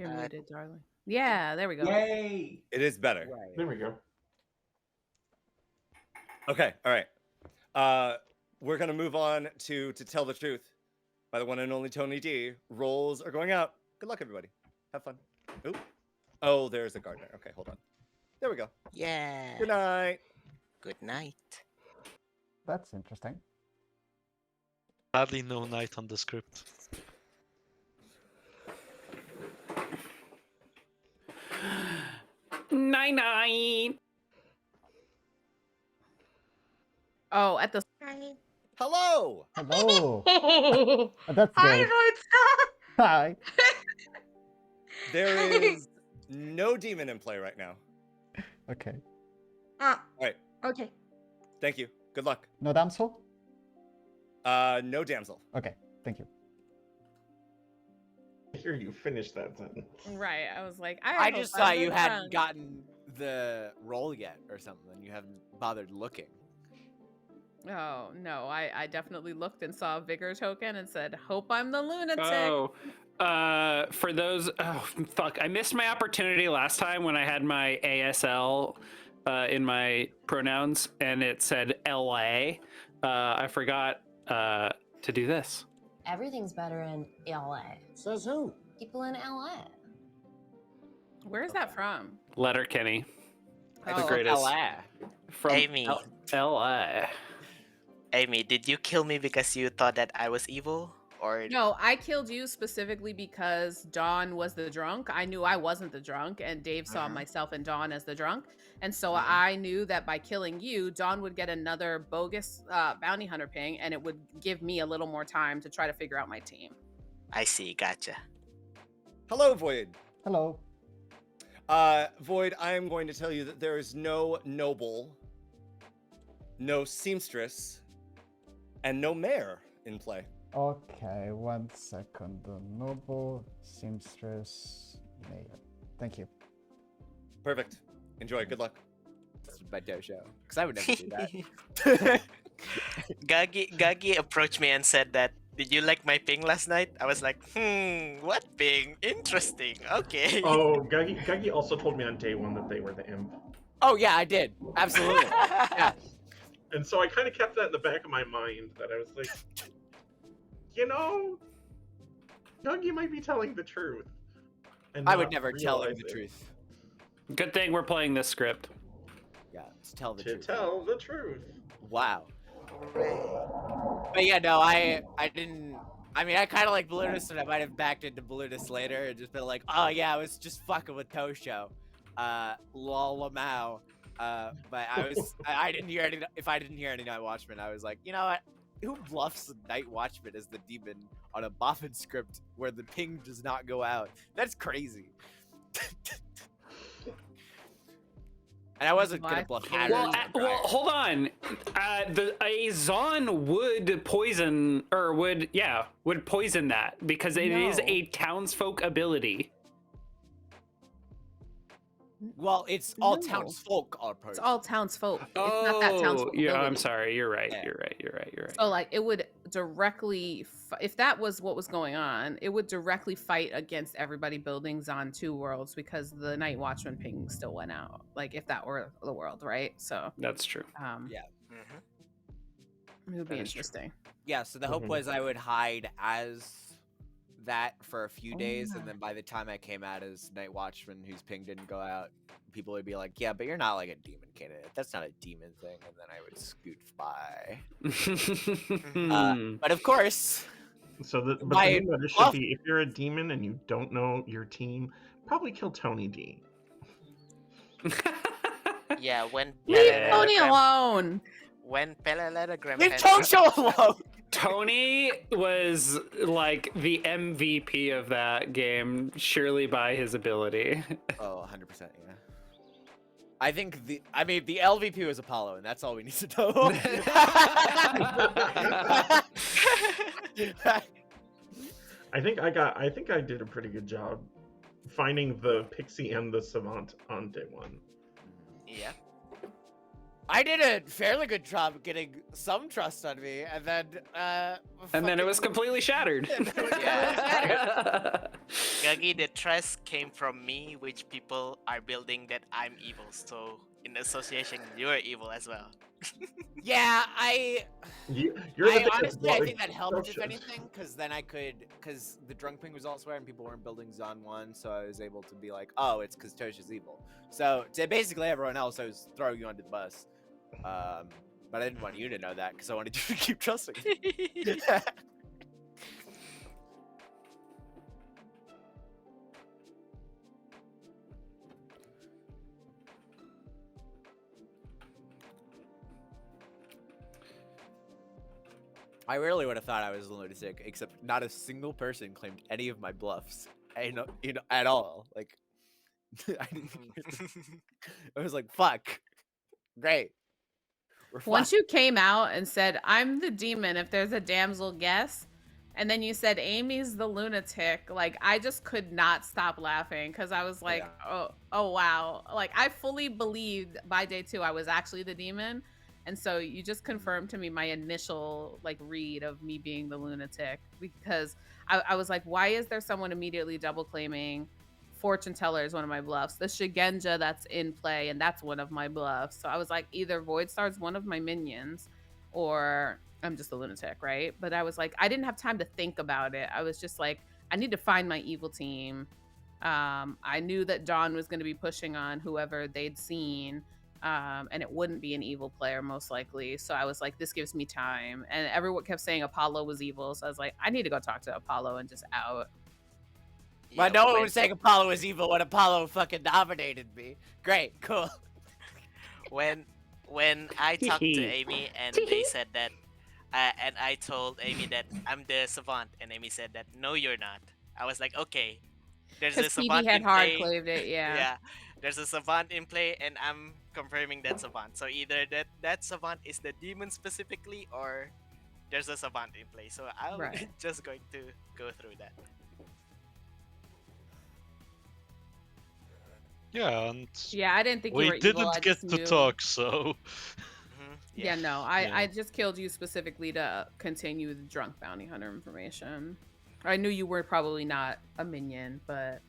You're muted, darling. Yeah, there we go. Yay! It is better. Right. There we go. Okay, all right. We're gonna move on to Tell the Truth by the one and only Tony D. Rolls are going out. Good luck, everybody. Have fun. Oop. Oh, there's a gardener. Okay, hold on. There we go. Yeah. Good night. Good night. That's interesting. Sadly, no night on the script. Night. Oh, at the Hello. Hello. That's Hi, great. Rosa. Hi. There is no demon in play right now. Okay. All right. Okay. Thank you. Good luck. No damsel? No damsel. Okay. Thank you. I hear you finish that sentence. right. I was like, I hope just I'm thought the you hadn't drunk. gotten the roll yet or something. You haven't bothered looking. Oh no, I definitely looked and saw a vigor token and said, "Hope I'm the lunatic." Oh, for those, oh fuck, I missed my opportunity last time when I had my ASL in my pronouns and it said LA. I forgot to do this. Everything's better in LA. Says who? People in LA. Where is that from? Letterkenny. Oh, The greatest. LA. From Amy. LA. Amy, did you kill me because you thought that I was evil? Or No, I killed you specifically because Dawn was the drunk. I knew I wasn't the drunk, and Dave saw myself and Dawn as the drunk. And so I knew that by killing you, Dawn would get another bogus bounty hunter ping, and it would give me a little more time to try to figure out my team. I see, gotcha. Hello, Void. Hello. Void, I am going to tell you that there is no noble, no seamstress, and no mayor in play. Okay, 1 second. The noble seamstress mayor. Thank you. Perfect. Enjoy. Good luck. That's my dojo. Because I would never do that. Gagi approached me and said that, did you like my ping last night? I was like, what ping? Interesting. Okay. Oh, Gagi also told me on day one that they were the imp. Oh yeah, I did. Absolutely. Yeah. And so I kind of kept that in the back of my mind, that I was like, you know, Gagi might be telling the truth. And I would not never tell her realize the it. truth. Good thing we're playing this script. Yeah, to tell the To truth. tell the truth. Wow. But yeah, no, I didn't. I mean, I kind of like Balloonist, and I might have backed into Balloonist later and just been like, oh yeah, I was just fucking with Tosho. Lol lamau. But I didn't hear any. If I didn't hear any Night Watchman, I was like, you know what? Who bluffs Night Watchman as the demon on a Boffin script where the ping does not go out? That's crazy. And I wasn't gonna bluff Hatter. Well, hold on. A Zon would poison, or would poison that because it is a townsfolk ability. Well, it's all No. townsfolk are poisoned. It's all townsfolk. It's not that townsfolk. yeah. I'm ability. sorry. You're right. Yeah. You're right. So like it would directly, if that was what was going on, it would directly fight against everybody building on 2 worlds because the Night Watchman ping still went out. Like if that were the world, right? So That's true. Yeah. it would be That is true. interesting. Yeah, so the hope was I would hide as that for a few days, yeah. and then by the time I came out as Night Watchman, whose ping didn't go out, people would be like, yeah, but you're not like a demon candidate. That's not a demon thing, and then I would scoot by. But of course, So the My new meta should bluff- be, if you're a demon and you don't know your team, probably kill Tony D. Yeah, when Leave Yeah. Tony alone. when Pelelegram leave had- Tosho alone! Tony was like the MVP of that game, surely by his ability. Oh, 100%, yeah. I think the LVP was Apollo, and that's all we need to know. I think I did a pretty good job finding the Pixie and the Savant on day one. Yeah. I did a fairly good job getting some trust on me, and then And then it was fucking- completely shattered. Yeah. Gagi, the trust came from me, which people are building that I'm evil. So in association, you're evil as well. Yeah, You're the I thing that's honestly, I blocking think that helped, if construction. anything, because then I could, because the drunk ping was elsewhere and people weren't building Zon 1, so I was able to be like, oh, it's because Tosha's evil. So to basically everyone else, I was throwing you under the bus. But I didn't want you to know that because I wanted you to keep trusting me. I really would have thought I was a lunatic, except not a single person claimed any of my bluffs. At all. Like, I was like, fuck. Great. We're Once fine. you came out and said, I'm the demon if there's a damsel, guess. And then you said Amy's the lunatic. Like, I just could not stop laughing because I was like, oh wow. Like, I fully believed by day 2 I was actually the demon. And so you just confirmed to me my initial like read of me being the lunatic, because I was like, why is there someone immediately double claiming fortune teller is one of my bluffs, the Shigenja that's in play, and that's one of my bluffs. So I was like, either Voidstar's one of my minions or I'm just a lunatic, right? But I was like, I didn't have time to think about it. I was just like, I need to find my evil team. I knew that Dawn was going to be pushing on whoever they'd seen, and it wouldn't be an evil player most likely. So I was like, this gives me time. And everyone kept saying Apollo was evil. So I was like, I need to go talk to Apollo and just out. But no one was saying Apollo was evil when Apollo fucking dominated me. Great, cool. When I talked to Amy and they said that, and I told Amy that I'm the savant, and Amy said that no, you're not. I was like, okay, there's a Because PD savant had in hard play. claimed it, yeah. There's a savant in play, and I'm confirming that savant. So either that savant is the demon specifically, or there's a savant in play. So I'm just going to go through that. Yeah, and yeah, I didn't think you were we evil. didn't I get just to knew. talk, so Yeah, no, I just killed you specifically to continue the drunk bounty hunter information. I knew you were probably not a minion, but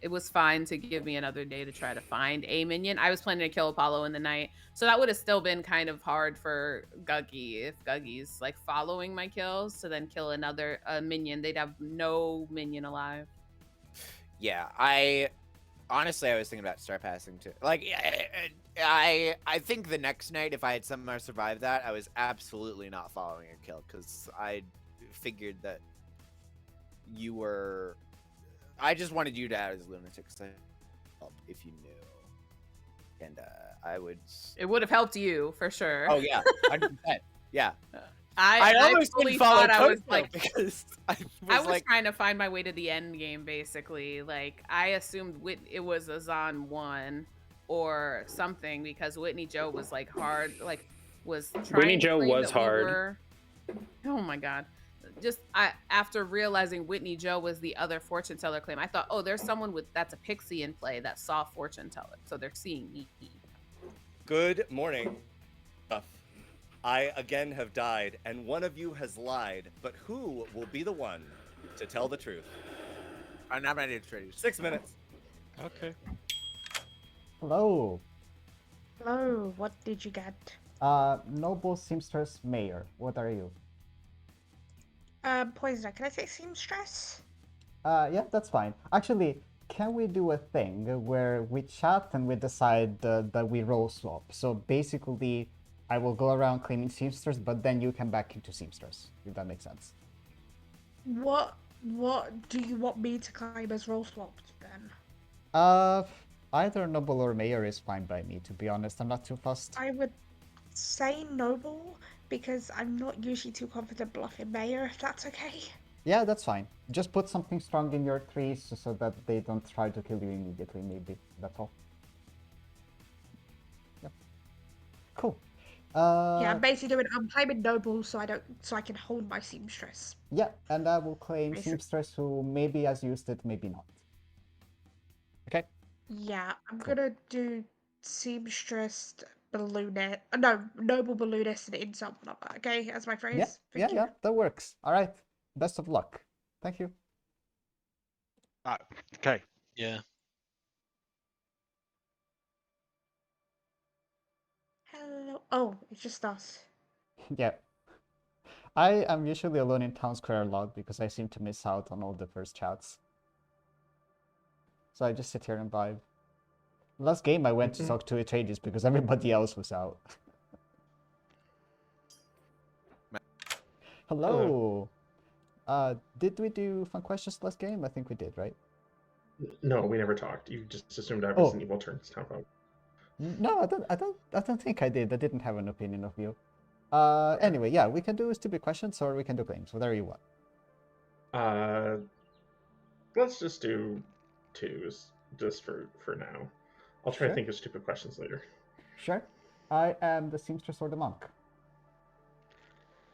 it was fine to give me another day to try to find a minion. I was planning to kill Apollo in the night, so that would have still been kind of hard for Guggy if Guggy's like following my kills to then kill another minion. They'd have no minion alive. Yeah, I honestly was thinking about star passing too. Like, I think the next night, if I had somehow survived that, I was absolutely not following your kill because I figured that you were. I just wanted you to add as lunatic to help if you knew, and I would. It would have helped you for sure. Oh yeah, 100%. Yeah. I almost fully didn't follow thought I was Toto like because I was like like trying to find my way to the end game basically. Like I assumed it was a Zon 1 or something because Whitney Joe was like hard, like was trying Whitney to Joe claim was that we hard. were- Oh my god. Just after realizing Whitney Joe was the other fortune teller claim, I thought, oh, there's someone that's a pixie in play that saw fortune teller, so they're seeing me. Good morning. I again have died, and one of you has lied, but who will be the one to tell the truth? I'm not ready to trade. 6 minutes. okay. Hello. Hello, what did you get? Noble Seamstress Mayor. What are you? Poisoner, can I say seamstress? Yeah, that's fine. Actually, can we do a thing where we chat and we decide that we role swap? So basically, I will go around claiming Seamstress, but then you can back into Seamstress, if that makes sense. What do you want me to claim as role swapped then? Either Noble or Mayor is fine by me, to be honest. I'm not too fussed. I would say Noble, because I'm not usually too confident bluffing Mayor, if that's okay. Yeah, that's fine. Just put something strong in your trees so that they don't try to kill you immediately, maybe. That's all. Yep. Cool. Yeah, I'm basically I'm claiming Noble so I can hold my seamstress. Yeah, and I will claim Basic- Seamstress who maybe has used it, maybe not. Okay. Yeah, I'm gonna do seamstress balloonist. No, noble balloonist and insult lover. Okay, as my phrase. Yeah, Thank you. that works. All right. Best of luck. Thank you. Okay. Yeah. Hello. Oh, it's just us. Yeah. I am usually alone in town square a lot because I seem to miss out on all the first chats. So I just sit here and vibe. Last game I went to talk to Atreides because everybody else was out. Hello. Did we do fun questions last game? I think we did, right? No, we never talked. You just assumed I was an evil turns town hall. No, I don't think I did. I didn't have an opinion of you. Anyway, yeah, we can do stupid questions or we can do claims, whatever you want. Let's just do twos, just for now. I'll try to think of stupid questions later. Sure. I am the seamstress or the monk.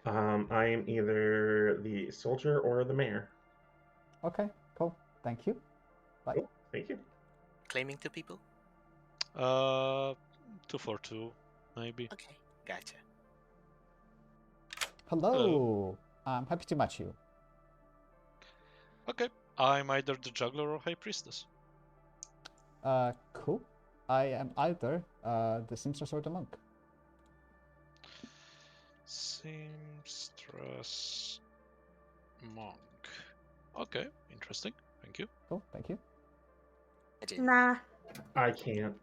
I am either the soldier or the mayor. Okay, cool. Thank you. Bye. Cool. Thank you. Claiming to people? 2 for 2, maybe. Okay, gotcha. Hello. I'm happy to match you. Okay, I'm either the juggler or high priestess. Cool. I am either the seamstress or the monk. Seamstress monk. Okay, interesting. Thank you. Cool, thank you. Nah. I can't.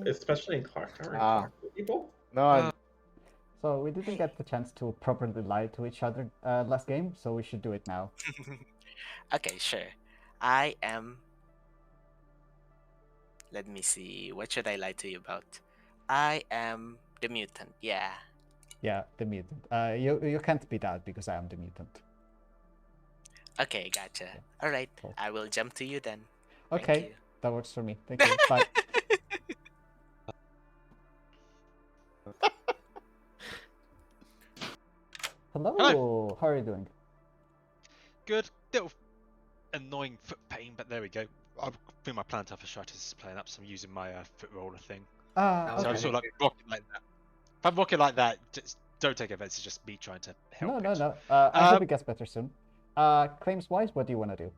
Especially in Clocktower. People. No, So we didn't get the chance to properly lie to each other last game, so we should do it now. Okay, sure. I am. Let me see. What should I lie to you about? I am the mutant. Yeah. Yeah, the mutant. You can't be that because I am the mutant. Okay, gotcha. All right. Cool. I will jump to you then. Okay, Thank you. that works for me. Thank you. Bye. Hello. How are you doing? Good. Little annoying foot pain, but there we go. I think my plantar fasciitis is playing up, so I'm using my foot roller thing. So Okay. I'm sort of like rocking like that. If I'm rocking like that, just don't take offense. It's just me trying to help. No. I hope it gets better soon. Claims wise, what do you want to do?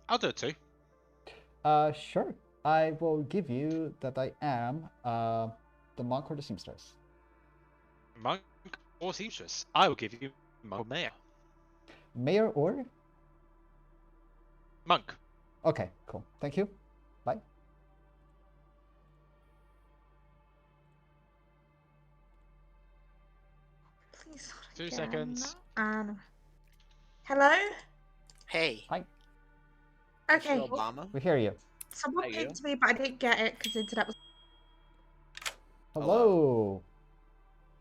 I'll do it too. Sure. I will give you that I am the monk or the seamstress. Monk or seamstress. I will give you monk or mayor. Mayor or? Monk. Okay, cool. Thank you. Bye. Please. 2 again. seconds. Hello? Hey. Hi. Okay. Mr. Obama? We hear you. Someone Are you? pinged me, but I didn't get it because the internet was. Hello.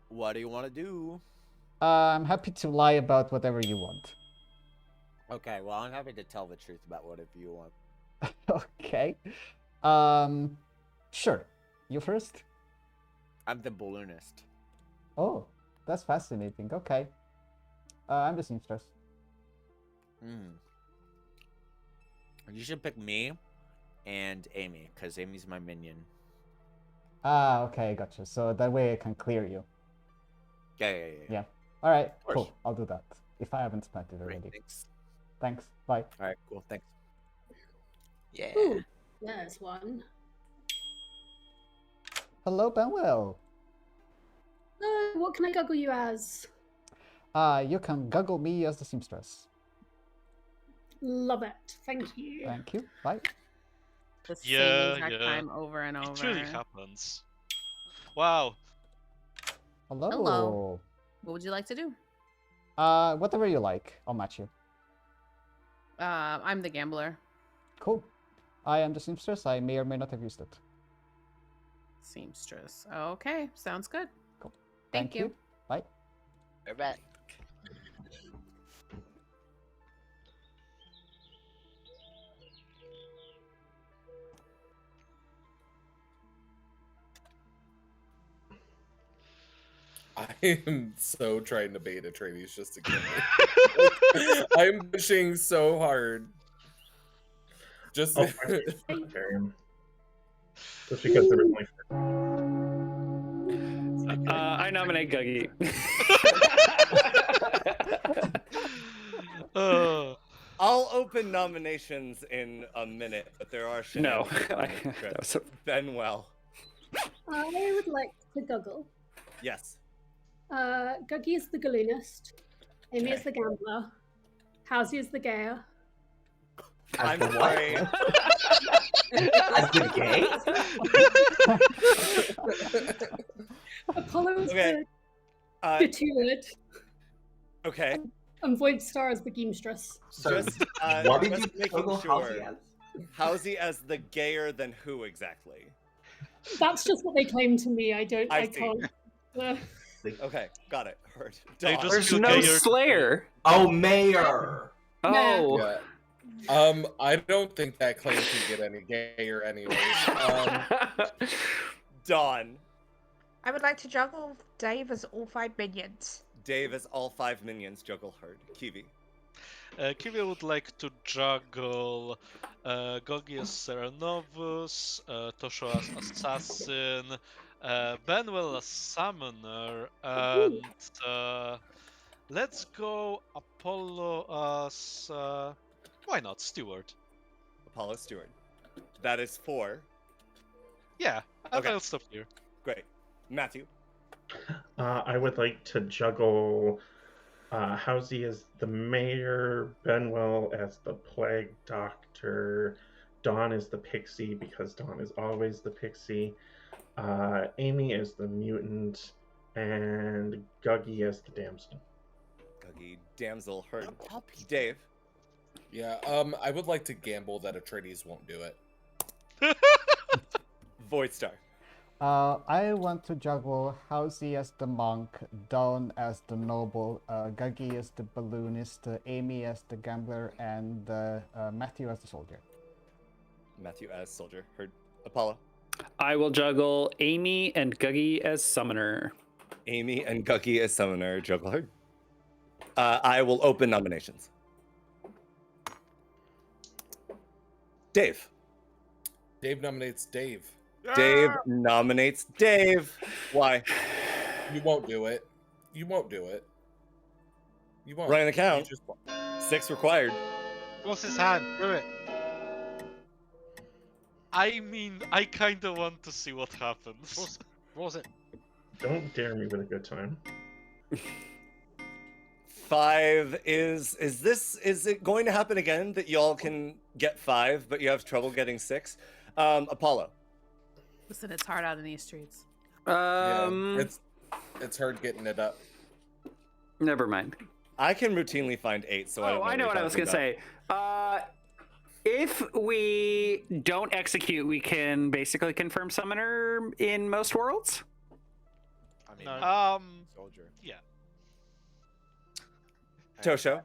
What do you want to do? I'm happy to lie about whatever you want. Okay, well, I'm happy to tell the truth about whatever you want. Okay. Sure. You first? I'm the balloonist. Oh, that's fascinating. Okay. I'm the seamstress. You should pick me and Amy, because Amy's my minion. Ah, okay, gotcha. So that way I can clear you. Yeah. All right, course. cool. I'll do that. If I haven't spent it Great, already. thanks. Thanks. Bye. All right, cool. Thanks. Yeah. Ooh, there's one. Hello, Benwell. What can I goggle you as? You can guggle me as the seamstress. Love it. Thank you. Thank you. Bye. The Yeah, same exact yeah. time over and over. It really happens. Wow. Hello. Hello. What would you like to do? Whatever you like. I'll match you. I'm the gambler. Cool. I am the seamstress. I may or may not have used it. Seamstress. Okay, sounds good. Cool. Thank you. Bye. We're back. I am so trying to bait Atreides just to kill me. I'm pushing so hard. Just Just because there was only I nominate Guggy. I'll open nominations in a minute, but there are No. shenanigans on this trip. That was Benwell. I would like to guggle. Yes. Guggy is the Galloonist. Amy is the Gambler. Housey is the Gayer. I'm sorry. As the gay? Apollo is Okay. the Turid. Okay. And Void Star is the Geamstress. So, Just, what did just you making juggle sure. Halsey as? Halsey as the gayer than who exactly? That's just what they claim to me. I see. can't. Okay, got it. Heard. They Dog. just There's feel no gayer. Slayer. Oh, Mayor! Oh. Yeah. I don't think that claim can get any gayer anyways. Dawn. I would like to juggle Dave as all 5 minions. Dave as all 5 minions. Juggle Herd. Kiwi. Kiwi would like to juggle Gogi as Serenovus, Tosho as Assassin, Benwell as Summoner, and let's go Apollo as... why not? Steward. Apollo Steward. That is 4. Yeah, Okay. I'll stop here. Great. Matthew. I would like to juggle Housey as the mayor, Benwell as the plague doctor, Dawn is the pixie because Dawn is always the pixie, Amy as the mutant, and Guggy as the damsel. Guggy, damsel, Herd. Dave. Yeah, I would like to gamble that Atreides won't do it. Void Star. I want to juggle Housey as the monk, Dawn as the noble, Guggy as the balloonist, Amy as the gambler, and Matthew as the soldier. Matthew as soldier. Heard. Apollo. I will juggle Amy and Guggy as summoner. Amy and Guggy as summoner. Juggle Herd. I will open nominations. Dave. Dave nominates Dave. Dave nominates Dave. Why? You won't do it. You won't do it. You won't. Running the count. You just won't. 6 required. What's his hand? Do it. I mean, I kinda want to see what happens. What was it? Don't dare me with a good time. 5 is it going to happen again that y'all can get 5 but you have trouble getting 6? Apollo. Listen, it's hard out in these streets. Yeah, it's hard getting it up. Never mind. I can routinely find 8, so I know what I was gonna say. If we don't execute, we can basically confirm summoner in most worlds. I mean, No. soldier. Yeah. Tosho.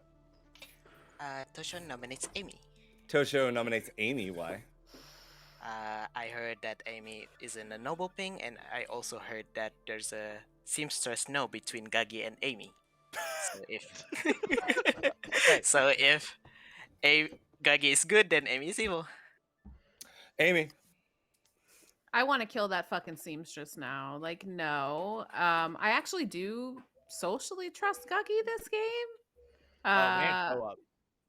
Tosho nominates Amy. Tosho nominates Amy. Why? I heard that Amy is in a noble ping, and I also heard that there's a seamstress no between Guggy and Amy. So if Guggy is good, then Amy is evil. Amy. I want to kill that fucking seamstress now. Like, no. I actually do socially trust Guggy this game. Man, go up.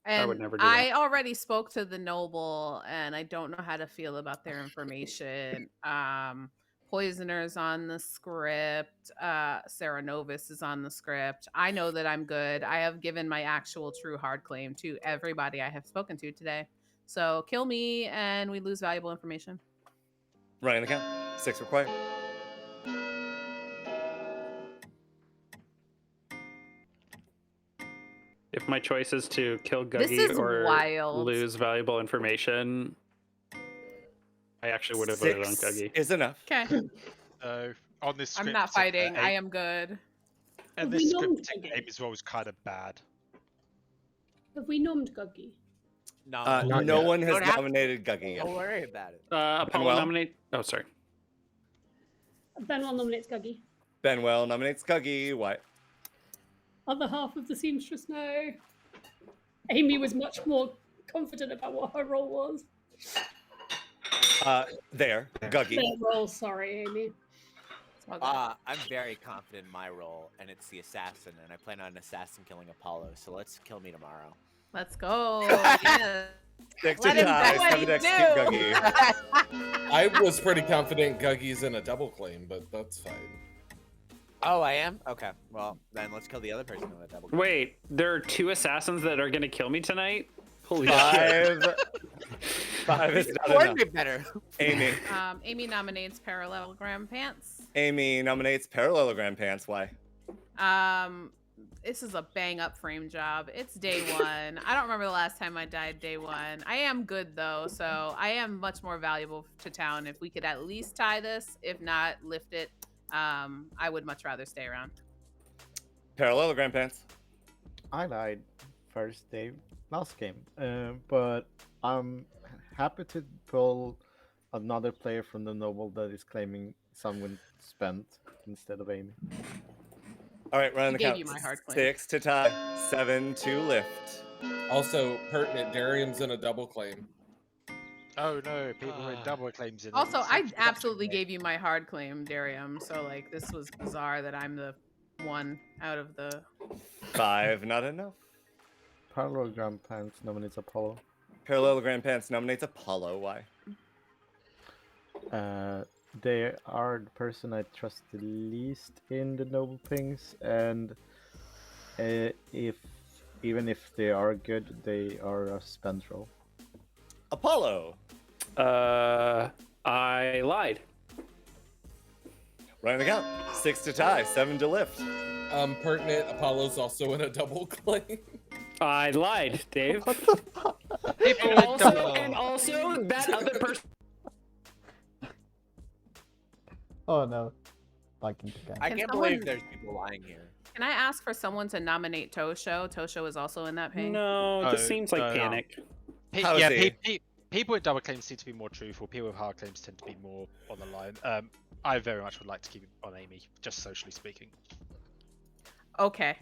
And I would never do I that. already spoke to the noble, and I don't know how to feel about their information. Poisoner's on the script. Sarah Novus is on the script. I know that I'm good. I have given my actual true hard claim to everybody I have spoken to today. So kill me, and we lose valuable information. Running the count. 6 required. If my choice is to kill This Guggy is or wild. lose valuable information, I actually would have voted on 6 Guggy. is enough. Okay. On this script, I'm not fighting. I am good. And We this know script, Guggy. Amy's role was kind of bad. Have we nommed Guggy? No, Not No yet. one has Don't have to. nominated Guggy yet. don't worry about it. Apollo Manuel? nominate. Oh, sorry. Benwell nominates Guggy. Benwell nominates Guggy. Why? Other half of the seamstress, no. Amy was much more confident about what her role was. There, Guggy. Late roll, sorry, Amy. I'm very confident in my role, and it's the assassin, and I plan on an assassin killing Apollo. So let's kill me tomorrow. Let's go. Yeah. Stick to Let him do tie. what he 7 to do. execute Guggy. I was pretty confident Guggy's in a double claim, but that's fine. Oh, I am? Okay. Well, then let's kill the other person with a double. Wait, there are 2 assassins that are gonna kill me tonight? Holy shit. 5 is not Coordinate enough. better. Amy. Amy nominates parallelogram pants. Amy nominates parallelogram pants. Why? This is a bang up frame job. It's day 1. I don't remember the last time I died day 1. I am good though, so I am much more valuable to town. If we could at least tie this, if not lift it, I would much rather stay around. Parallelogram pants. I died first day last game, but I'm happy to pull another player from the noble that is claiming someone spent instead of Amy. All right, running the Gave count. you my hard claim. 6 to tie, 7 to lift. Also, pertinent, Darium's in a double claim. Oh no, people with double claims in. Also, I absolutely gave you my hard claim, Darium. So like, this was bizarre that I'm the one out of the. 5, not enough. Parallelogram pants nominates Apollo. Parallelogram pants nominates Apollo. Why? They are the person I trust the least in the noble things, and even if they are good, they are a spend roll. Apollo. I lied. Running the count. 6 to tie, 7 to lift. Pertinent, Apollo's also in a double claim. I lied, Dave. People And also, that other person. Oh no. Fucking guy. I Can can't someone- believe there's people lying here. Can I ask for someone to nominate Tosho? Tosho is also in that ping. No, this seems like panic. People with double claims seem to be more truthful. People with hard claims tend to be more on the line. I very much would like to keep it on Amy, just socially speaking. Okay.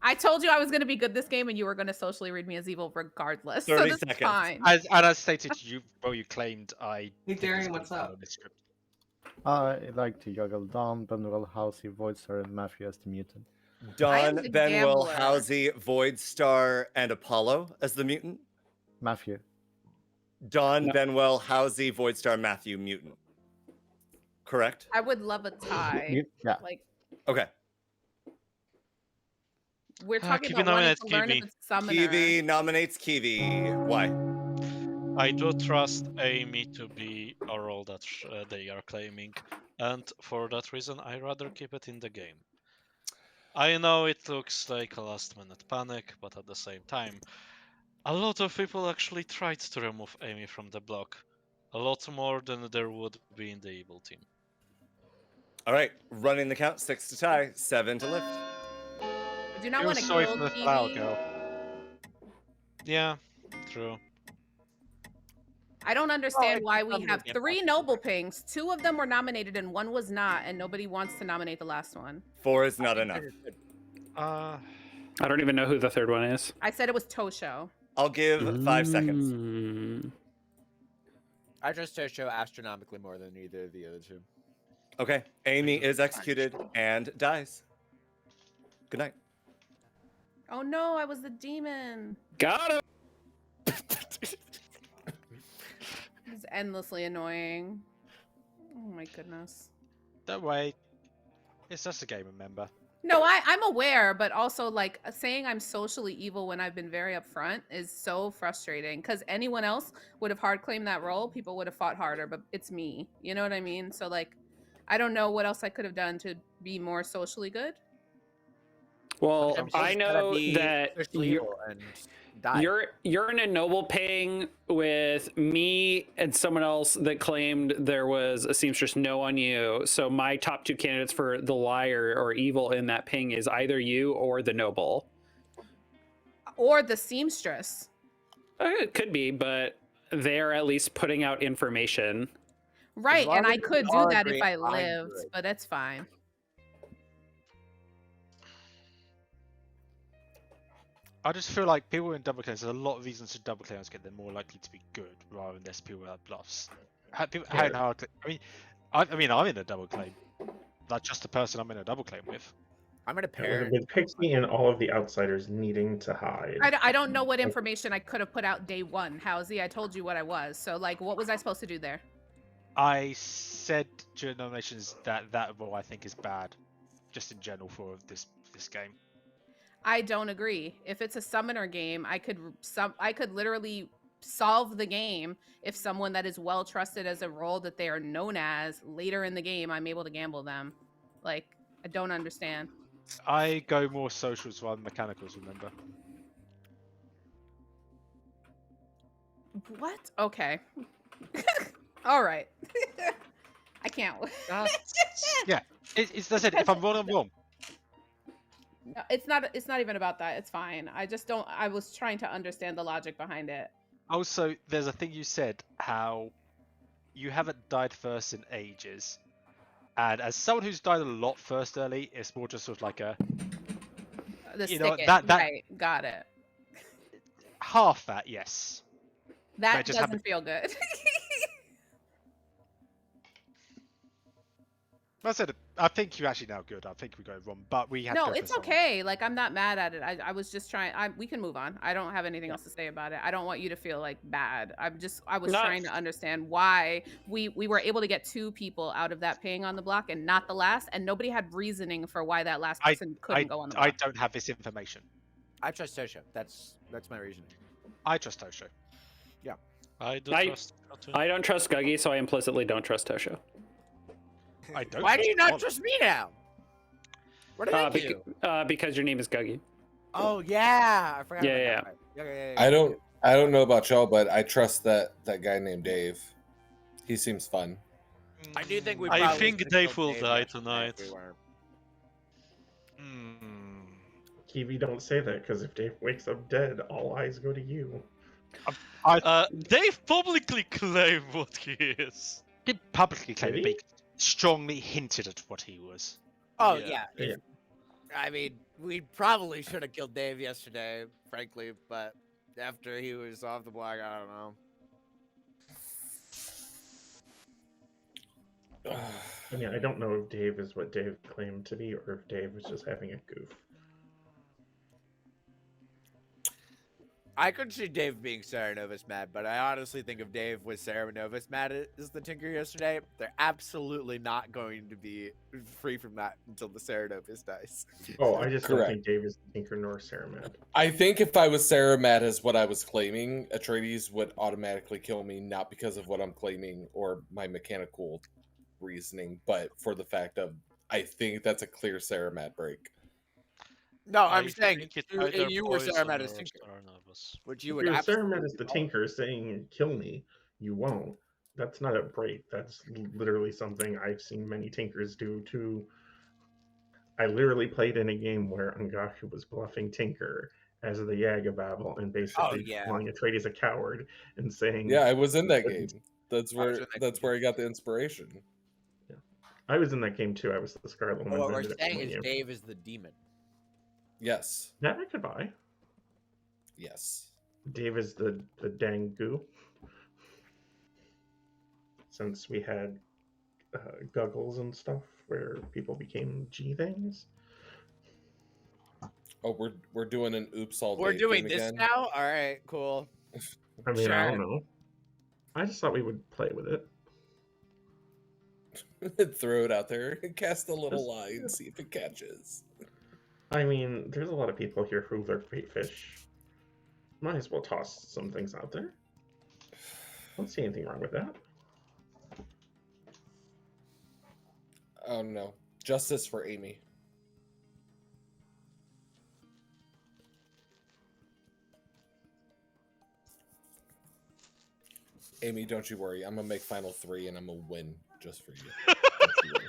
I told you I was going to be good this game, and you were going to socially read me as evil regardless. 30 so this seconds. is fine. As stated, you claimed I. Hey, Darian, what's up? I like to juggle Dawn, Benwell, Housey, Voidstar, and Mafia as the mutant. Dawn, the Benwell, gambler. Housey, Voidstar, and Apollo as the mutant. Mafia. Dawn, Benwell, Housey, Voidstar, Matthew, mutant. Correct? I would love a tie. Yeah. Like, Okay. we're talking Kiwi about wanting nominates to learn if Kiwi. it's summoner. Kiwi nominates Kiwi. Why? I do trust Amy to be a role that they are claiming, and for that reason, I rather keep it in the game. I know it looks like a last-minute panic, but at the same time, a lot of people actually tried to remove Amy from the block. A lot more than there would be in the evil team. All right, running the count. 6 to tie, 7 to lift. I do not Feel want to sorry kill for the flower Kiwi. girl. Yeah, true. I don't understand it's why we something have different. 3 noble pings. 2 of them were nominated and 1 was not, and nobody wants to nominate the last one. 4 is not enough. Uh, I don't even know who the third one is. I said it was Tosho. I'll give 5 seconds. Mm. I trust Tosho astronomically more than either of the other two. Okay, Amy is executed and dies. Good night. Oh no, I was the demon. Got him. It's endlessly annoying. Oh my goodness. Don't wait. It's just a game, remember? No, I'm aware, but also like saying I'm socially evil when I've been very upfront is so frustrating because anyone else would have hard claimed that role. People would have fought harder, but it's me. You know what I mean? So like, I don't know what else I could have done to be more socially good. Well, I'm I just gonna know be that socially you're, evil and die. you're in a noble ping with me and someone else that claimed there was a seamstress no on you. So my top 2 candidates for the liar or evil in that ping is either you or the noble. Or the seamstress. It could be, but they're at least putting out information. Right, long and as I we could all do that agree, if I I'm lived, good. but that's fine. I just feel like people in double claims, there's a lot of reasons to double claim get they're more likely to be good rather than there's people that bluffs. How hard? I mean, I'm in a double claim. That's just the person I'm in a double claim with. I'm in a With, pair. with Pixie and all of the outsiders needing to hide. I don't know what information I could have put out day one, Howsy. I told you what I was. So, like, what was I supposed to do there? I said during nominations that role I think is bad, just in general for this game. I don't agree. If it's a summoner game, I could literally solve the game if someone that is well trusted as a role that they are known as later in the game, I'm able to gamble them. Like, I don't understand. I go more socials rather than mechanicals, remember? What? Okay. All right. I can't. Yeah, it's that's it. If I'm wrong, I'm wrong. No, it's not even about that. It's fine. I just don't. I was trying to understand the logic behind it. Also, there's a thing you said, how you haven't died first in ages. And as someone who's died a lot first early, it's more just sort of like a... The you know, stick it. that Right, got it. half that, yes. That doesn't feel good. I said, I think you're actually now good. I think we go wrong, but we had No, to go for it's someone. okay. Like, I'm not mad at it. I was just trying. We can move on. I don't have anything else to say about it. I don't want you to feel like bad. I was trying to understand why we were able to get 2 people out of that paying on the block and not the last, and nobody had reasoning for why that last person couldn't go on the block. I don't have this information. I trust Tosho. That's my reasoning. I trust Tosho. Yeah. I don't trust Guggy, so I implicitly don't trust Tosho. I don't. Why do you not trust me now? What did I do? Because your name is Guggy. Oh yeah, I forgot. Yeah, about that. Yeah. I don't know about y'all, but I trust that guy named Dave. He seems fun. I do think we. I think Dave will die tonight. Kiwi, don't say that, because if Dave wakes up dead, all eyes go to you. Dave publicly claimed what he is. He publicly claimed, Did but he? he strongly hinted at what he was. Oh Yeah. yeah. I mean, we probably should have killed Dave yesterday, frankly, but after he was off the block, I don't know. I mean, I don't know if Dave is what Dave claimed to be, or if Dave was just having a goof. I could see Dave being Sarah Novus mad, but I honestly think if Dave was Sarah Novus mad as the Tinker yesterday, they're absolutely not going to be free from that until the Sarah Novus dies. Oh, I just don't Correct. think Dave is the Tinker nor Sarah Mad. I think if I was Sarah Matt as what I was claiming, Atreides would automatically kill me, not because of what I'm claiming or my mechanical reasoning, but for the fact of I think that's a clear Sarah Matt break. No, I'm I saying think it's you either were Sarah poison Matt as or Tinker, Sarnavus. which you If would you're Sarah absolutely Matt as the follow. Tinker saying kill me, you won't. That's not a break. That's literally something I've seen many Tinkers do to. I literally played in a game where Angaku was bluffing Tinker as the Yagababble and basically yeah. calling Atreides a coward and saying, Yeah, I was in that game. That's I was where in that that's game where I got the inspiration. I was in that game too. I was the Scarlet Woman. What that we're ended up saying killing is you. Dave is the demon. Yes. That I could buy. Yes. Dave is the dang goo. Since we had goggles and stuff where people became G things. Oh, we're doing an oops all We're Dave doing game this again. now? Alright, cool. I mean, I don't Sure. know. I just thought we would play with it. Throw it out there and cast a little line, see if it catches. I mean, there's a lot of people here who lurk bait fish. Might as well toss some things out there. Don't see anything wrong with that. Oh no. Justice for Amy. Amy, don't you worry. I'm gonna make final 3 and I'm gonna win just for you. Don't you worry.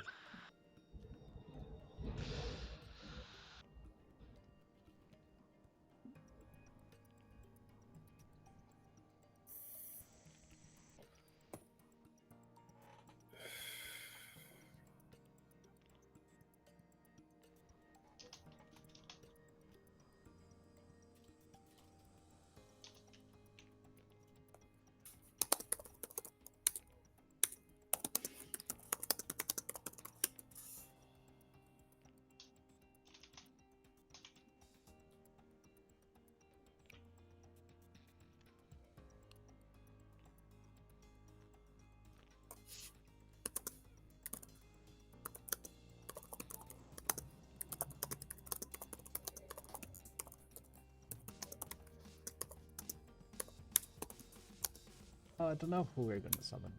I don't know who we're gonna summon.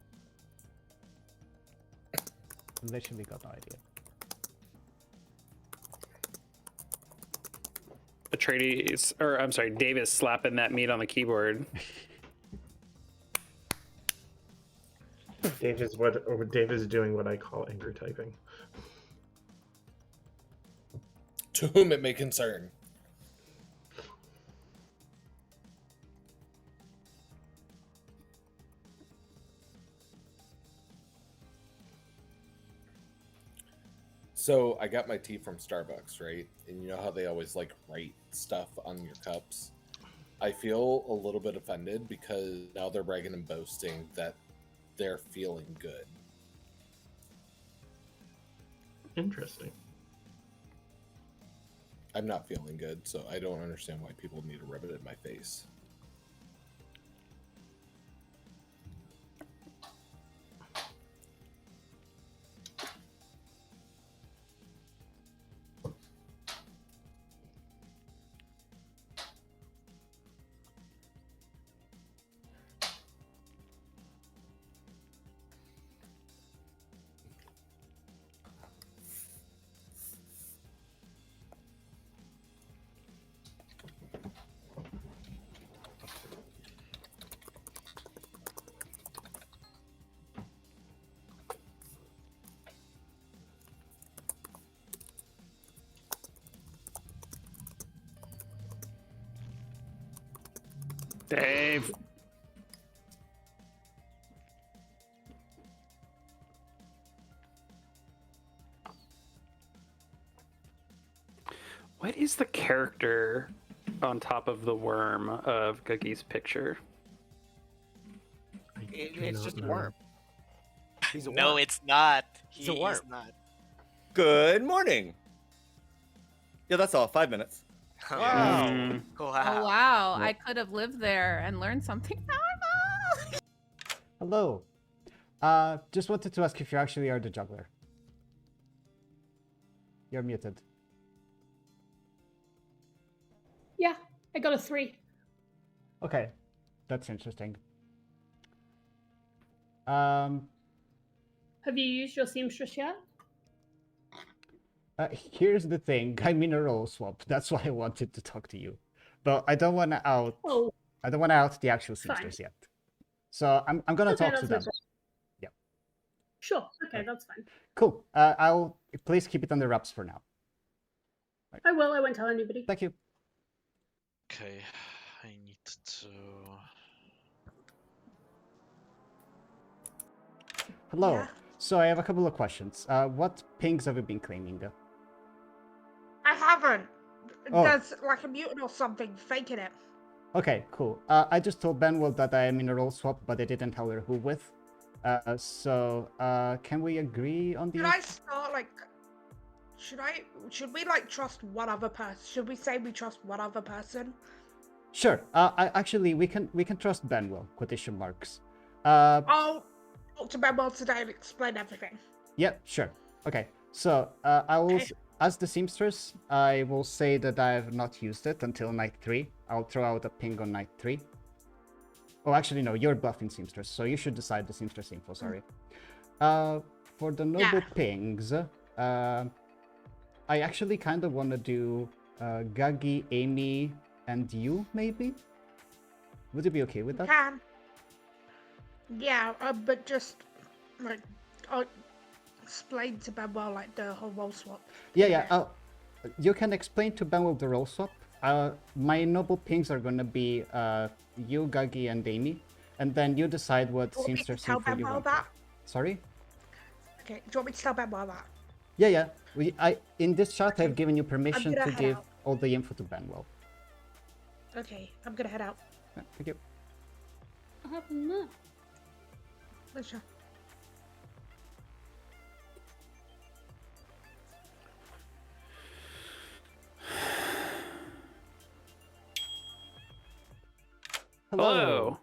Literally got no idea. Atreides, or I'm sorry, Dave is slapping that meat on the keyboard. Dave is doing what I call anger typing. To whom it may concern. So I got my tea from Starbucks, right? And you know how they always like write stuff on your cups? I feel a little bit offended because now they're bragging and boasting that they're feeling good. Interesting. I'm not feeling good, so I don't understand why people need to rub it in my face. Dave. What is the character on top of the worm of Googie's picture? It's just a worm. He's a worm. No, it's not. He's a worm. Is not. Good morning. Yeah, that's all. 5 minutes. Wow. Oh wow, I could have lived there and learned something. Hello. Just wanted to ask if you actually are the juggler. You're muted. Yeah, I got a 3. Okay, that's interesting. Have you used your seamstress yet? Here's the thing. I'm in a role swap. That's why I wanted to talk to you, but I don't want to out. Oh. I don't want to out the actual seamstress yet. So I'm gonna Okay, talk to that's them. no problem. Yeah. Sure. Okay, that's fine. Cool. I'll please keep it under wraps for now. I will. I won't tell anybody. Thank you. Okay, I need to. Hello. Yeah. So I have a couple of questions. What pings have you been claiming? I haven't. Oh. There's like a mutant or something faking it. Okay, cool. I just told Benwell that I am in a role swap, but I didn't tell her who with. Can we agree on the? Should I start like? Should we like trust one other person? Should we say we trust one other person? Sure. We can trust Benwell. Quotation marks. I'll talk to Benwell today and explain everything. Yep. Sure. Okay. So I will, as the seamstress, I will say that I have not used it until night 3. I'll throw out a ping on night 3. Oh, actually, no. You're bluffing seamstress, so you should decide the seamstress info. Sorry. For the noble pings, I actually kind of want to do Guggy, Amy, and you, maybe? Would you be okay with that? Can. Yeah, but just like I'll explain to Benwell like the whole role swap. Yeah. You can explain to Benwell the role swap. My noble pings are gonna be you, Guggy, and Amy, and then you decide what Do you want me to seamstress tell info you Benwell want. that? Sorry? Okay, do you want me to tell Benwell that? Yeah. In this chat, I've given you permission gonna to head give out. all the info to Benwell. Okay, I'm gonna head out. Yeah, thank you. I have no. Sure. Hello.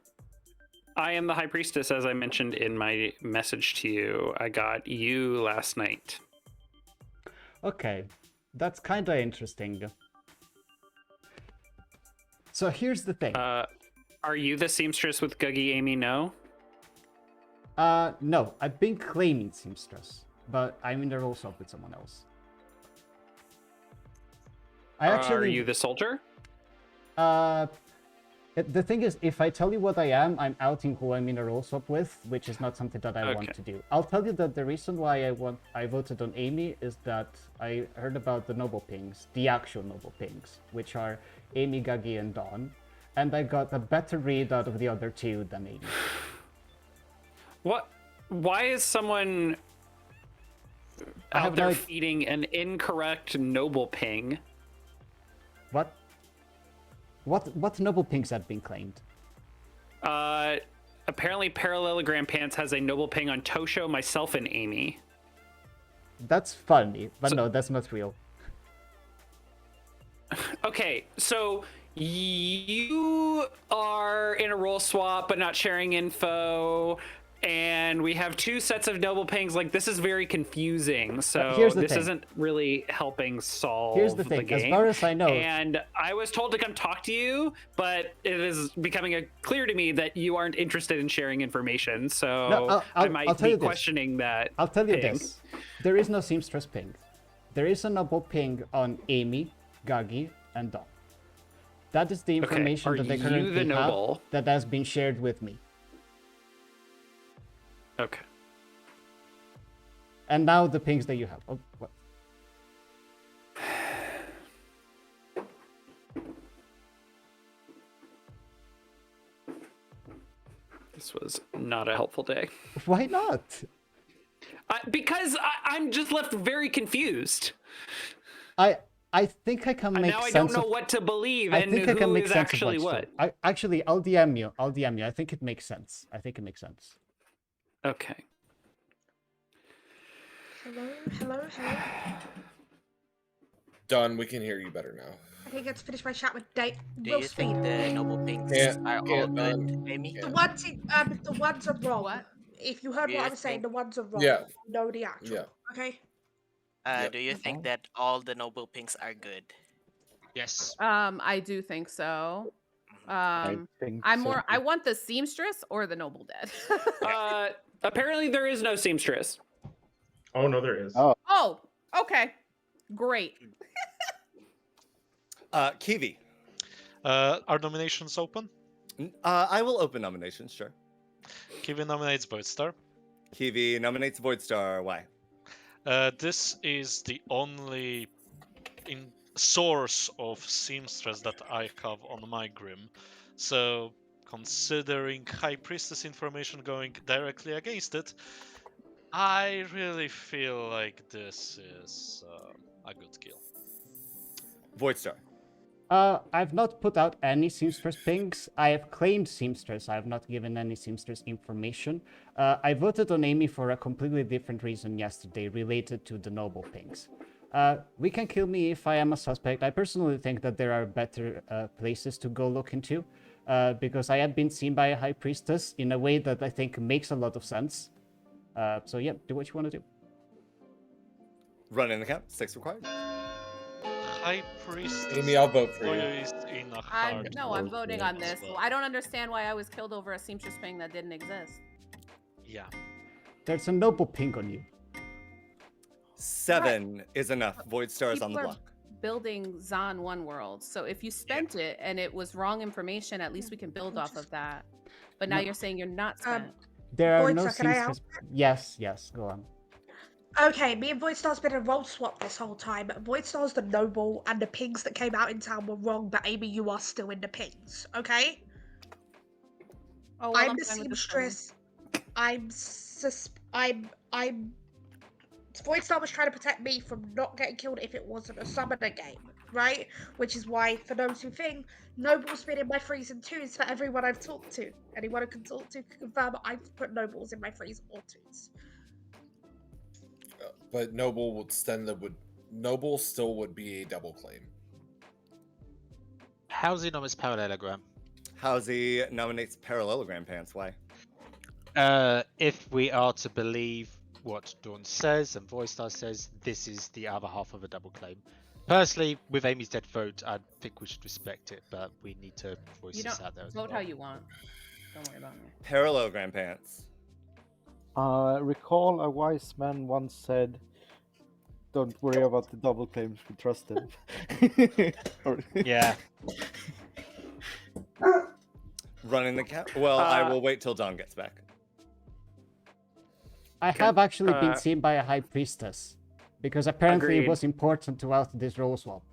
I am the High Priestess, as I mentioned in my message to you. I got you last night. Okay, that's kind of interesting. So here's the thing. Are you the seamstress with Guggy, Amy? No? No, I've been claiming seamstress, but I'm in the role swap with someone else. Are you the soldier? The thing is, if I tell you what I am, I'm outing who I'm in a role swap with, which is not something that I want to do. I'll tell you that the reason why I voted on Amy is that I heard about the noble pings, the actual noble pings, which are Amy, Gagi, and Dawn, and I got a better read out of the other two than Amy. What? Why is someone out there feeding an incorrect noble ping? What? What noble pings have been claimed? Apparently Parallelogram Pants has a noble ping on Tosho, myself, and Amy. That's funny, but no, that's not real. Okay, so you are in a role swap, but not sharing info, and we have two sets of noble pings. Like, this is very confusing. So this isn't really helping solve Here's the thing. game. As far as I know, And I was told to come talk to you, but it is becoming clear to me that you aren't interested in sharing information. So no, I might tell be you this. questioning that. I'll tell you ping. this. There is no seamstress ping. There is a noble ping on Amy, Gagi, and Dawn. That is the information that they currently have that has been shared with me. Okay. And now the pings that you have. Oh, what? This was not a helpful day. Why not? Because I'm just left very confused. I think I can make now sense. I don't know what to believe and who is actually what. Actually, I'll DM you. I think it makes sense. Okay. Hello. Don, we can hear you better now. I think let's finish my chat with Dave. Do you think the noble pinks are all good, Amy? The ones are wrong. What? If you heard what I was saying, the ones are wrong. Yeah. No, the actual. Yeah. Okay. Do you think that all the noble pinks are good? Yes. I do think so. I'm more. I want the seamstress or the noble dead. Apparently there is no seamstress. Oh no, there is. Oh, okay, great. Kiwi. Are nominations open? I will open nominations, sure. Kiwi nominates Voidstar. Kiwi nominates Voidstar. Why? This is the only source of seamstress that I have on my Grim. So, considering High Priestess information going directly against it, I really feel like this is a good kill. Voidstar. I've not put out any seamstress pings. I have claimed seamstress. I have not given any seamstress information. I voted on Amy for a completely different reason yesterday, related to the noble pings. We can kill me if I am a suspect. I personally think that there are better places to go look into, because I have been seen by a high priestess in a way that I think makes a lot of sense. So yeah, do what you want to do. Run in the count. 6 required. High Priestess. Amy, I'll vote for you. I'm voting on this. Well, I don't understand why I was killed over a seamstress ping that didn't exist. Yeah. There's a noble ping on you. 7 is enough. Voidstar is on the block. Building Zon One World. So if you spent it and it was wrong information, at least we can build off of that. But now you're saying you're not spent. There are no Voidstar, can I help? Yes, go on. Okay, me and Voidstar's been a role swap this whole time. Voidstar's the noble, and the pings that came out in town were wrong, but Amy, you are still in the pings, okay? Oh, well, I'm the seamstress. Voidstar was trying to protect me from not getting killed if it wasn't a summoner game, right? Which is why, for those who think, Noble's been in my freeze and twos for everyone I've talked to. Anyone I can talk to can confirm I've put Nobles in my freeze or twos. But Noble still would be a double claim. Howsy nominates Parallelogram. Howsy nominates Parallelogram Pants. Why? If we are to believe what Dawn says and Voidstar says, this is the other half of a double claim. Personally, with Amy's dead vote, I think we should respect it, but we need to voice this out there as well. Vote how you want. Don't worry about me. Parallelogram Pants. Recall a wise man once said, "Don't worry about the double claims. We trust him." Yeah. Running the count. Well, I will wait till Dawn gets back. I have actually been seen by a high priestess, because apparently Agreed. it was important throughout this role swap.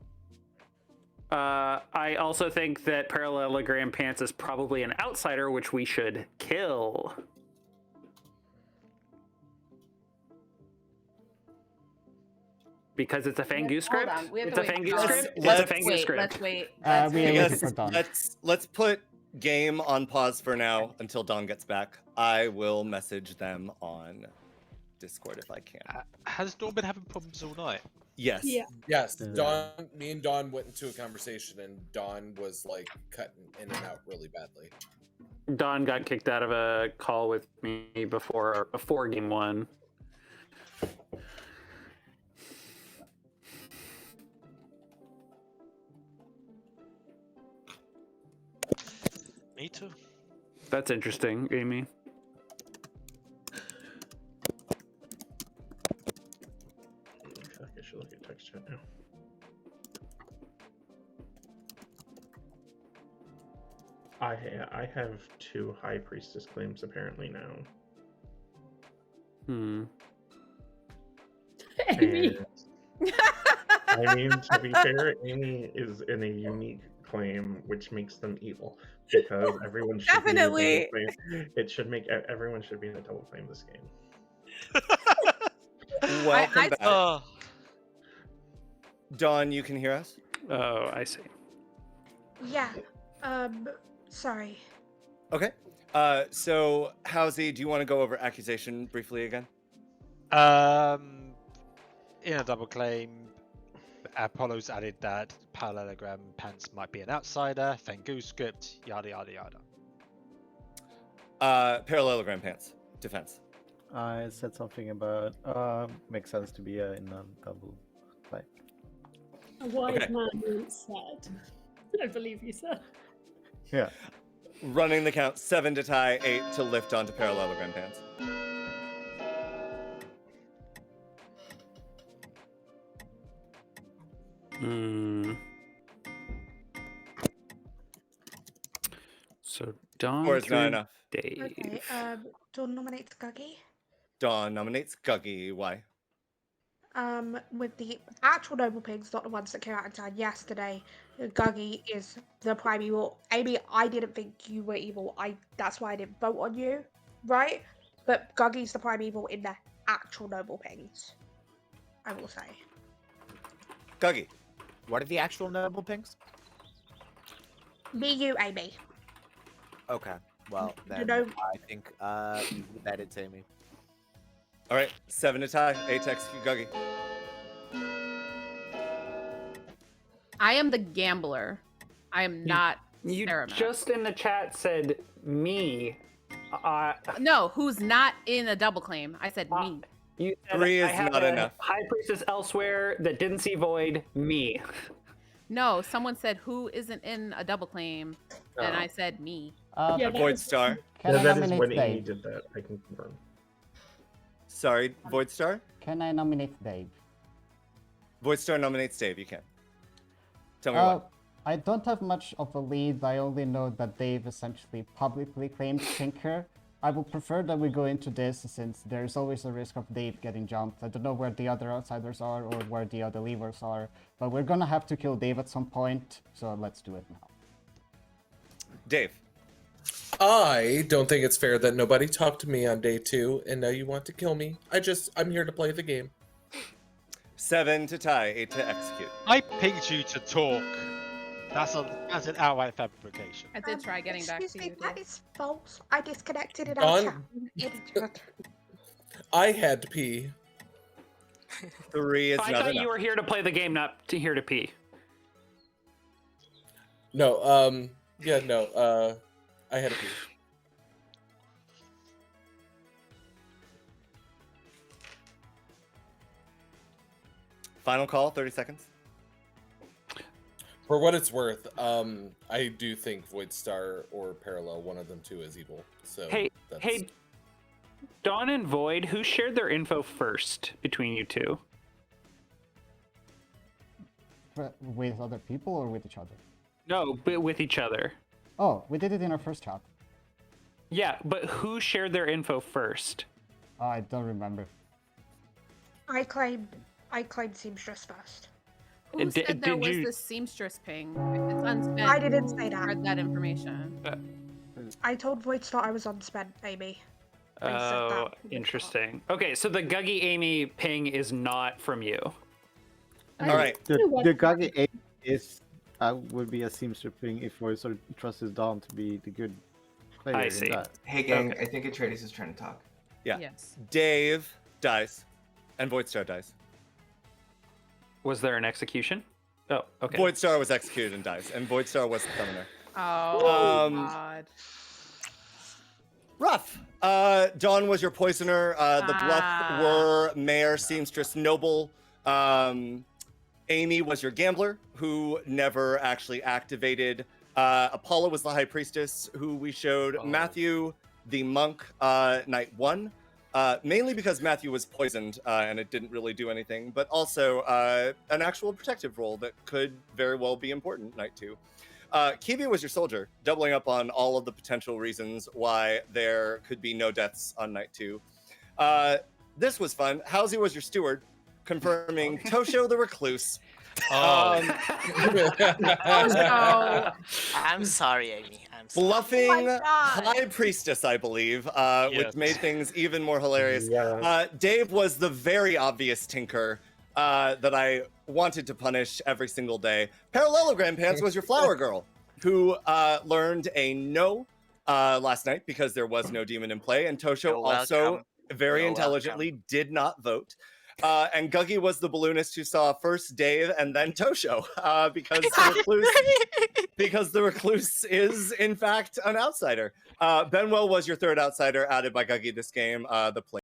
I also think that Parallelogram Pants is probably an outsider, which we should kill. Because it's a Fangu script. Hold on, we have It's to a wait Fangu for script. Dawn. It's a Let's- Fangu Wait, script. let's wait. we are waiting Yes, for Dawn. let's put game on pause for now until Dawn gets back. I will message them on Discord if I can. Has Dawn been having problems all night? Yes. Yeah. Yes, Dawn. Me and Dawn went into a conversation, and Dawn was like cutting in and out really badly. Don got kicked out of a call with me before game one. Me too. That's interesting, Amy. I feel like I should look at text chat now. I have 2 High Priestess claims apparently now. Amy. And, I mean, to be fair, Amy is in a unique claim, which makes them evil because everyone should Definitely. be in a double claim. It should make everyone should be in a double claim this game. Welcome I- back. Oh, Dawn, you can hear us? Oh, I see. Yeah. Sorry. Okay. So, Howsy, do you want to go over accusation briefly again? In a double claim, Apollo's added that Parallelogram Pants might be an outsider, Fangu script, yada yada yada. Parallelogram Pants, defense. I said something about makes sense to be in a double claim. A wise Okay. man once said. I believe you said. Yeah. Running the count, 7 to tie, 8 to lift onto Parallelogram Pants. So Don Or is not through enough. Dave. Okay. Dawn nominates Guggy. Dawn nominates Guggy. Why? With the actual noble pigs, not the ones that came out in town yesterday. Guggy is the prime evil. Amy, I didn't think you were evil. That's why I didn't vote on you, right? But Guggy's the prime evil in the actual noble pigs. I will say. Guggy. What are the actual noble pinks? Me, you, Amy. Okay. Well, You then know- I think you bet it to me. All right, 7 to tie, 8 to execute Guggy. I am the gambler. I am not You Sarah Matt. just in the chat said me. No, who's not in a double claim? I said me. You said 3 I is have not a enough. High priestess elsewhere that didn't see void. Me. No, someone said who isn't in a double claim, and Oh. I said me. Yeah, that Void was- Star. Can I That is nominate when Amy Dave? did that. I can confirm. Sorry, Void Star? Can I nominate Dave? Void Star nominates Dave, you can. Tell me what. I don't have much of a lead. I only know that Dave essentially publicly claimed Tinker. I would prefer that we go into this since there's always a risk of Dave getting jumped. I don't know where the other outsiders are or where the other levers are, but we're gonna have to kill Dave at some point, so let's do it now. Dave. I don't think it's fair that nobody talked to me on day 2, and now you want to kill me. I'm here to play the game. 7 to tie, 8 to execute. I pinged you to talk. That's an outright fabrication. I did try getting back Excuse to me, you. that Dave. is false. I disconnected in our chat. Dawn? Idiot. I had to pee. 3 is I not thought enough. you were here to play the game, not to here to pee. No, I had to pee. Final call, 30 seconds. For what it's worth, I do think Void Star or Parallel, one of them two, is evil. So Hey, that's... hey, Dawn and Void, who shared their info first between you two? With other people or with each other? No, but with each other. Oh, we did it in our first chat. Yeah, but who shared their info first? I don't remember. I claimed seamstress first. Who Did- said there did was you- this seamstress ping? If it's unspent, I didn't say who that. shared that information. I told Voidstar I was unspent, Amy. I said that Oh, from the start. interesting. Okay, so the Guggy Amy ping is not from you. All right. The what- Guggy 8 is would be a seamstress thing if Voidstar trusts Dawn to be the good player I in see. that. Hey, gang, Okay. I think Atreides is trying to talk. Yeah. Yes. Dave dies, and Voidstar dies. Was there an execution? Oh, okay. Voidstar was executed and dies, and Voidstar was the summoner. Oh, Um, God. Rough. Dawn was your poisoner. The Bluff were Mayor, Seamstress, Noble. Amy was your gambler, who never actually activated. Apollo was the High Priestess, who we showed. Oh. Matthew, the Monk, night 1. Mainly because Matthew was poisoned and it didn't really do anything, but also an actual protective role that could very well be important night 2. Kiwi was your soldier, doubling up on all of the potential reasons why there could be no deaths on night 2. This was fun. Halsey was your steward, confirming Tosho the recluse. Oh. I'm sorry, Amy. I'm sorry. Bluffing Oh my God. High Priestess, I believe, Yes. which made things even more hilarious. Yeah. Dave was the very obvious tinker that I wanted to punish every single day. Parallelogram Pants was your flower girl, who learned a no last night because there was no demon in play, and Tosho You're also welcome. very You're intelligently did not vote. And Guggy was the balloonist who saw first Dave and then Tosho because the recluse is in fact an outsider. Benwell was your third outsider added by Guggy this game. The play